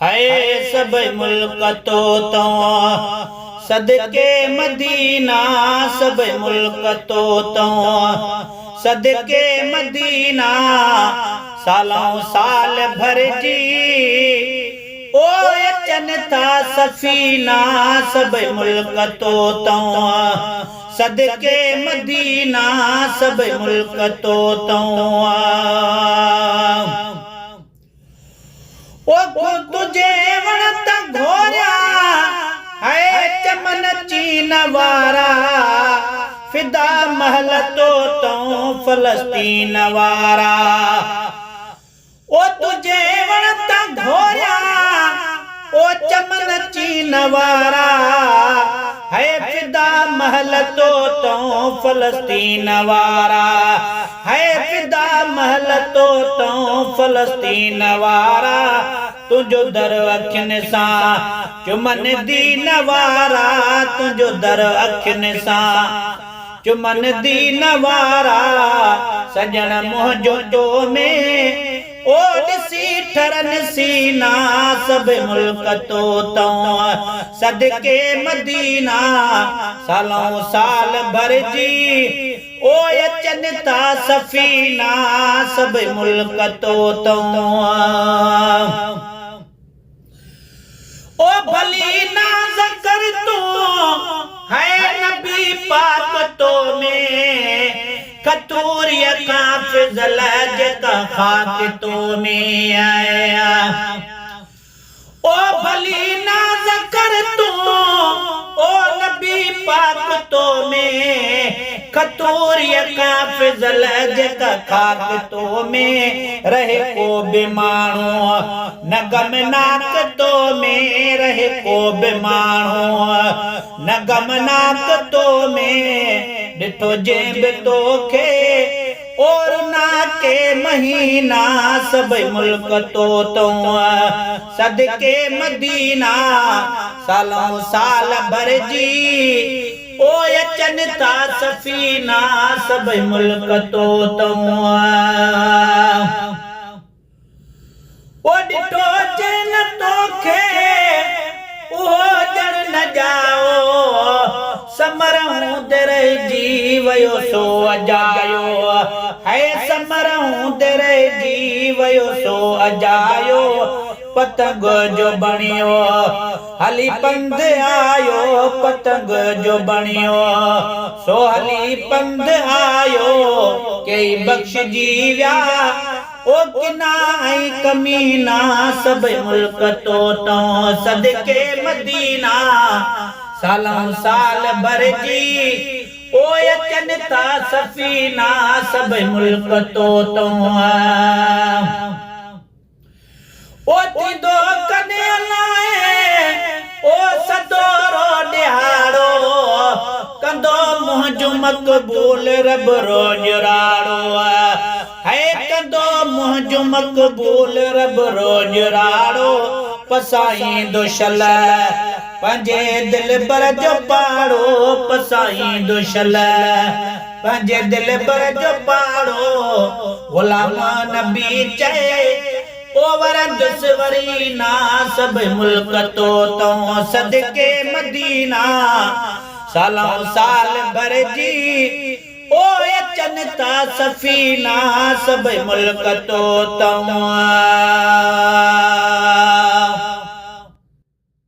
है सब मुल्क तो सदके मदीना, सब मुल्क तो सदके मदीना, सालों साल भर जी ओ अचन था सफीना, सब मुल्क तो सदके मदीना, सब मुल्क तो ओ तुझे वणत घोरिया है चमन चीन वारा, फिदा महल तो फलस्तीन वारा। ओ तुझे वणत घोरिया ओ चमन चीन वारा, है फिदा महल तो फलस्तीन वारा, है फिदा महल तो फलस्तीन वारा। तुझो दर अखियुनि सां चुमन दीन वारा, तुझो दर अखियुनि सां चुमन दीन वारा। सजण मुंहिंजो में ओ ॾिसी ठरन सीना, सब मुल्क तो सदके मदीना, सालों साल भर जी ओ अचन था सफीना, सब मुल्क तो ओ भली नाज़ कर तू है नबी पाक तो में, कतूरिया का फिजल जका खाक तो में आया। ओ भली नाज़ कर तू ओ नबी पाक तो में, कतूरिया का फिजल जका खाक तो में। रहे को बेमानो न गमनाक तो में, रहे को बेमानो न गमनाक तो में। डिठो जेब तो के और ना के महीना, सब मुल्क तो सदके मदीना, सालों साल भर जी ओ अचन था सफीना, सब मुल्क तो ओ डिठो जन तोखे उहो जड़ न जाओ, समरहूं दर जी वयो सो अजायो, है समरहूं दर जी वयो सो अजायो। पतंग जो बणियो हली पंध आयो, पतंग जो बणियो सो हली पंध आयो। कई बख्श जी विया ओ किना ऐं कमीना, सब मुल्क तो सदके मदीना, सालों साल भर जी ओ अचन था सफीना, सब मुल्क तो ओ थींदो कने लाए ओ सदोरो ॾिहाड़ो, कंदो मुंहिंजो मक़बूल रब रोज़ राड़ो, है कंदो मुंहिंजो मक़बूल रब रोज़ राड़ो। पसाईंदो शल पंहिंजे दिलबर जो पाड़ो, पसाईंदो शल पंहिंजे दिलबर जो पाड़ो। गुलाम नबी चए ओ वरदस वरीना, सब मुल्क तो सदके मदीना, सालों साल भर जी ओ अचन था सफीना, सब मुल्क तो